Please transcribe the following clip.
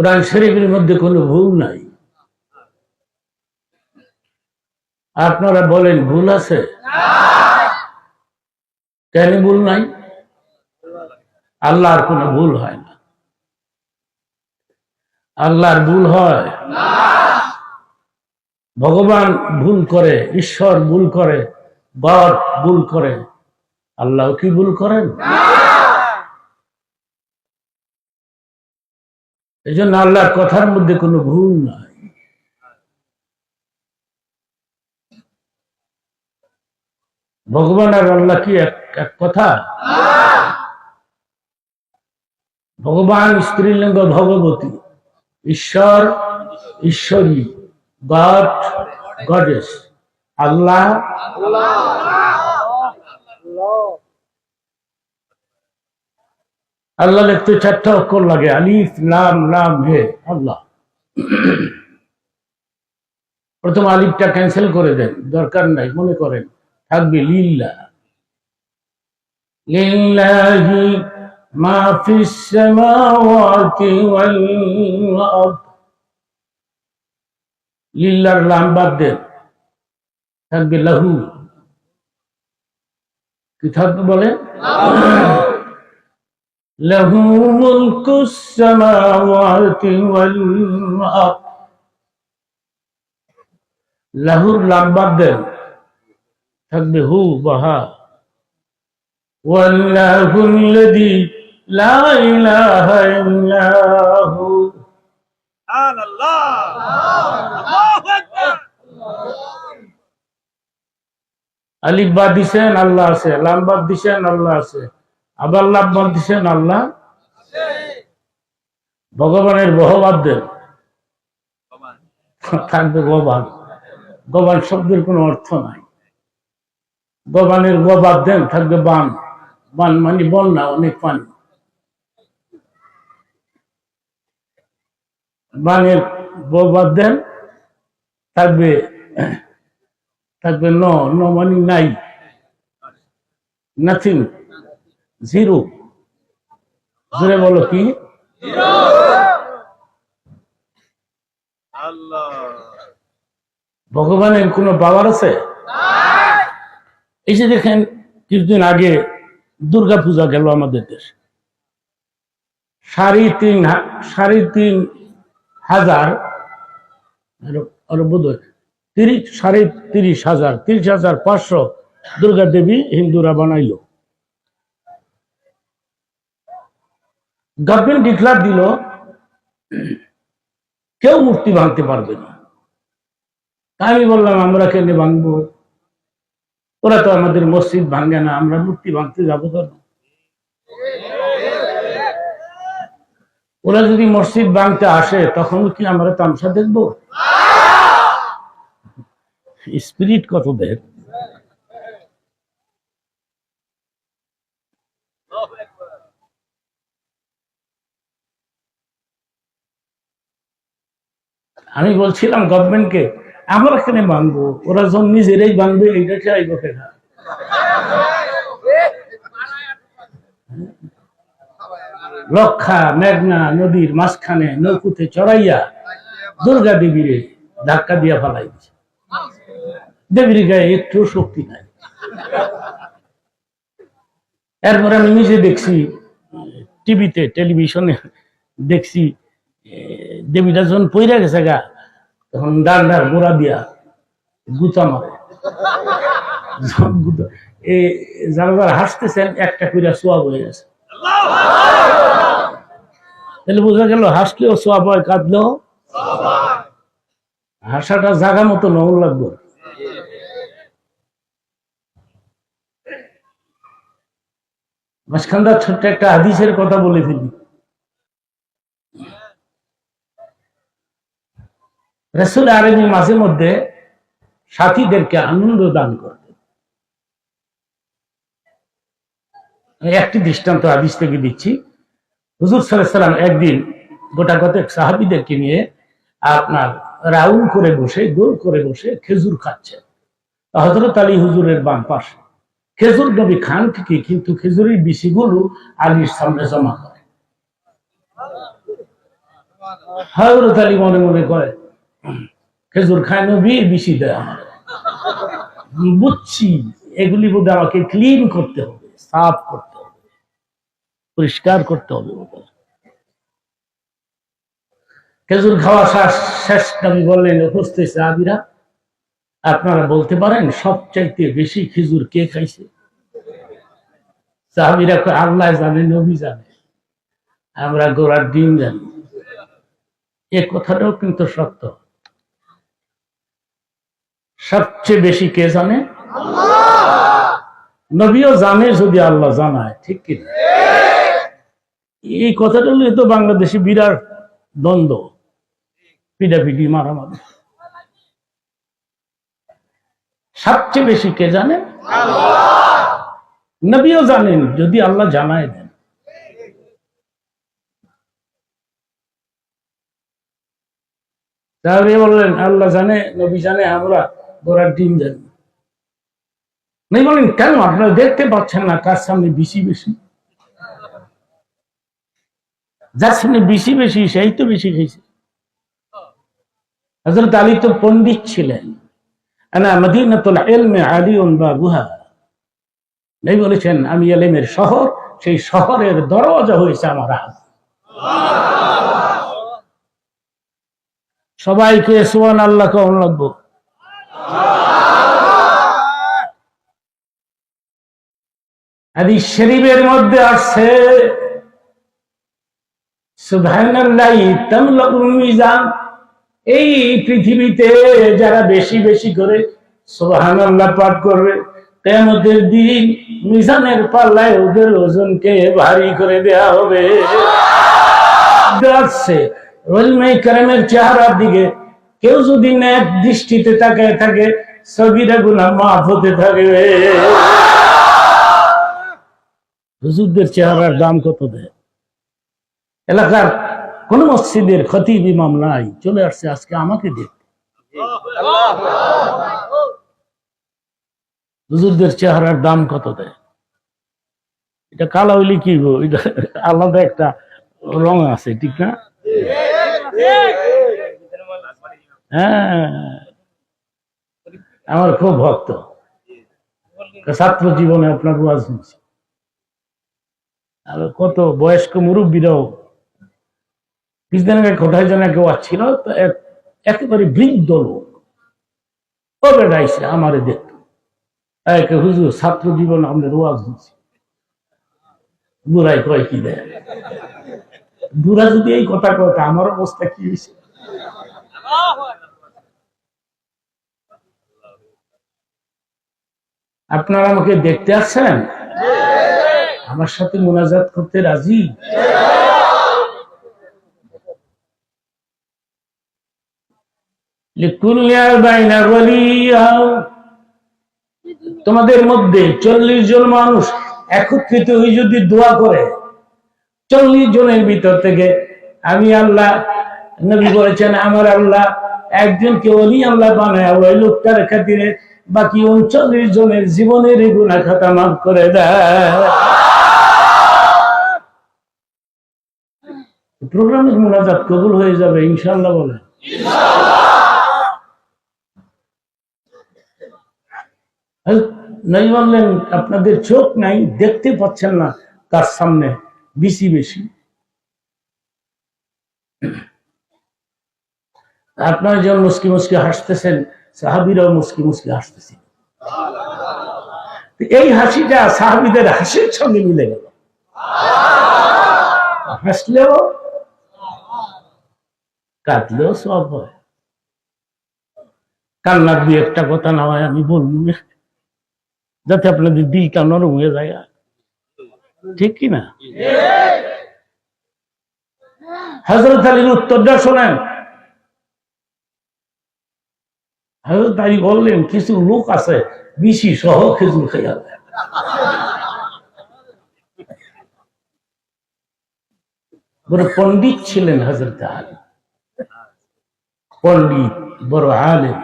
কোরআন শরীফের মধ্যে কোনো ভুল নাই। আপনারা বলেন ভুল আছে? কেন ভুল নাই? আল্লাহর কোনো ভুল হয় না। আল্লাহর ভুল হয়? ভগবান ভুল করে, ঈশ্বর ভুল করে, গড ভুল করে, আল্লাহ কি ভুল করেন? এই জন্য আল্লাহর কথার মধ্যে কোনো ভুল নাই। ভগবান আর আল্লাহ কি এক কথা? ভগবান স্ত্রীলিঙ্গ ভগবতী, ঈশ্বর ঈশ্বরী, গড গডেস, আল্লাহ আল্লাহ লিখতে 4টা অক্ষর লাগে, আলিফ লাম লাম হে, আল্লাহ। প্রথম আলিফটা ক্যান্সেল করে দেন, দরকার নাই, মনে করেন থাকবে লিল্লাহ। লিল্লাহি মা ফিস সামাওয়াতি ওয়াল আরদ। লিল্লাহর লাম বাদ দেন, থাকবে লাহু। কি থাকবে বলে? লাহু মুলকুস সামাওয়াতি ওয়াল আরদ। লাহুর লাম বাদ দেন, থাকবে হু বাহা। ওয়াল্লাহুল্লাযী লা ইলাহা ইল্লা হু। সুবহানাল্লাহ, আল্লাহু আকবার। আলিফ বাদ দিছেন, আল্লাহ আছে। লাম বাদ দিছেন, আল্লাহ আছে। আবার লাম বাদ দিছেন, আল্লাহ আছে। ভগবানের বহ বাদ দেন, থাকবে গবান। গবান শব্দের কোনো অর্থ নাই। গবানের গ বাদ দেন, থাকবে বান। বান মানে বন্যা, অনেক পানি। বানের ব বাদ দেন, থাকবে থাকবে ন। ন মানে নাই, নাথিং, জিরো। জোরে বলো কি? ভগবানের কোন পাওয়ার আছে? এই যে দেখেন, কিছুদিন আগে দুর্গা পূজা গেল আমাদের দেশে। 3,500 আরো বোধ হয় 30,500 দুর্গা দেবী হিন্দুরা বানাইল। গভর্নমেন্ট ডিক্লার দিল কেউ মূর্তি ভাঙতে পারবে না। আমি বললাম আমরা কেন ভাঙবো? ওরা তো আমাদের মসজিদ ভাঙে না, আমরা মূর্তি ভাঙতে যাবো কেন? ওরা যদি মসজিদ ভাঙতে আসে তখন কি আমরা তামসা দেখবো? স্পিরিট কত দেখ। আমি বলছিলাম গভর্নমেন্টকে, আমরা এখানে ভাঙবো, ওরা যখন নিজেরাই ভাঙবে, এইটা চাইব কেনা। লক্ষা মেঘনা নদীর মাঝখানে নৌকুতে চড়াইয়া দুর্গা দেবীর ধাক্কা দিয়া ফেলাই দিচ্ছে। দেবীর গায়ে একটু শক্তি নাই। এরপরে আমি নিজে দেখছি, টিভিতে টেলিভিশনে দেখছি, দেবীটা যখন পইরা গেছে গা, তখন ডান্ডার গোড়া দিয়া গুতা মারে। যারা যারা হাসতেছেন একটা কইরা সোয়াব হয়ে গেছে। তাহলে বোঝা গেল হাসলেও সোয়াব হয়, কাঁদলেও। হাসাটা জাগা মতো নও লাগবে। মাঝখানটা ছোট্ট একটা হাদিসের কথা বলে ফেলি। রাসূল আরবি মাঝে মধ্যে সাথীদেরকে আনন্দ দান করতেন। একটি দৃষ্টান্ত হাদিস থেকে দিচ্ছি। হুজুর সাল্লাল্লাহু আলাইহি ওয়াসাল্লাম একদিন গোটা কয়েক সাহাবীদেরকে নিয়ে আপনার রাউন্ড করে বসে, গোল করে বসে খেজুর খাচ্ছেন। হযরত আলী হুজুরের বাম পাশে। খেজুর নবী খান ঠিকই, কিন্তু খেজুরের বিচিগুলো আলীর সামনে জমা করে। হযরত আলী মনে মনে কয় খেজুর খায় নবী বেশি দেয় আমার। বুঝছি এগুলি বোধ আমাকে ক্লিন করতে হবে, সাফ করতে হবে, পরিষ্কার করতে হবে। খেজুর খাওয়া শেষ নবী বললেন, উপস্থিত সাহাবীরা আপনারা বলতে পারেন সবচাইতে বেশি খেজুর কে খাইছে? সাহাবীরা কয় আল্লাহ জানে, নবী জানে, আমরা গোড়ার ডিম জানি। এ কথাটাও কিন্তু সত্য। সবচেয়ে বেশি কে জানে? নবীও জানে যদি আল্লাহ জানায়, ঠিক কিনা? এই কথাটা নিয়ে তো বাংলাদেশে বিরাট দ্বন্দ্ব, পিটাপিটি, মারামারি। সবচেয়ে বেশি কে জানে? নবীও জানেন যদি আল্লাহ জানায় দেন। তাহলে বললেন আল্লাহ জানে, নবী জানে, আমরা গোড়ার ডিম জানি। নবী বলেন কেন আপনারা দেখতে পাচ্ছেন না কার সামনে বেশি বেশি? যার সামনে বেশি বেশি সেই তো বেশি খেয়েছে। হযরত আলী তো পণ্ডিত ছিলেন। আনা মদিনাতুল ইলমি আলিউন বাবুহা। নবী বলেছেন আমি ইলমের শহর, সেই শহরের দরজা হয়েছে আমার হাত। সবাইকে সুবহানাল্লাহ কেমন লাগবো? হাদিস শরীফের মধ্যে আসছে সুবহানাল্লাহি তামলাউল মিজান। এই পৃথিবীতে যারা বেশি বেশি করে সুবহানাল্লাহ পাঠ করবে, কিয়ামতের দিন মিজানের পাল্লায় ওদের ওজনকে ভারী করে দেয়া হবে। দেখছে উলামায়ে কেরামের চেহারার দিকে কেউ যদি নেক দৃষ্টিতে তাকায় থাকে, সগীরা গুনাহ মাফ হতে থাকবে। হুজুরদের চেহারার দাম কত দেয়? এলাকার কোন মসজিদের খতিব ইমাম নাই, চলে আসছে আজকে আমাকে দেখতে। হুজুরদের চেহারার দাম কত দেয়? এটা কালা হইলে কি গো, এটা আলাদা একটা রং আছে, ঠিক না? হ্যাঁ, আমার খুব ভক্ত, ছাত্র জীবনে আপনার ওয়াজ শুনছি। আর কত বয়স্ক মুরব্বীরাও, কিছুদিন আগে কোথায় যেন কেউ ছিল, একেবারে বৃদ্ধ লোক, ও বেড়াইছে আমারে দেখতো, হুজুর ছাত্র জীবন আমাদের ওয়াজ শুনছি। বুড়াই কয় কি দেয়? বুড়া যদি এই কথা কয় আমার অবস্থা কি হয়েছে? আপনারা আমাকে দেখতে আসছেন, আমার সাথে মুনাজাত করতে রাজি? তোমাদের মধ্যে 40 জন মানুষ একত্রিত হয়ে যদি দোয়া করে, 40 জনের ভিতর থেকে আমি আল্লাহ, নবী বলেছেন আমার আল্লাহ একজনকে ওলি আল্লাহ বানায়, ওই লোকটার খাতিরে বাকি 39 জনের জীবনের গুনাহ খাতা মাফ করে দেয়। প্রোগ্রামের মুনাজাত কবুল হয়ে যাবে ইনশাআল্লাহ। বলে নাই বললেন আপনাদের চোখ নাই, দেখতে পাচ্ছেন না তার সামনে বেশি বেশি। আপনারা যেমন মুস্কি মুস্কি হাসতেছেন, সাহাবীরাও মুস্কি মুস্কি হাসতেছেন। এই হাসিটা সাহাবীদের হাসির সঙ্গে মিলে গেল। হাসলেও কাঁদলেও সব হয়। কান্নার দুই একটা কথা না হয় আমি বলবো, যাতে আপনাদের দিলটা নরম হয়ে যায়, ঠিক কিনা? হযরত আলীর উত্তরটা শোনেন। হযরত আলী বললেন কিছু লোক আছে বিশি সহ খেজুর খাইয়া, বড় পণ্ডিত ছিলেন হযরত আলী, পণ্ডিত, বড় আলেম।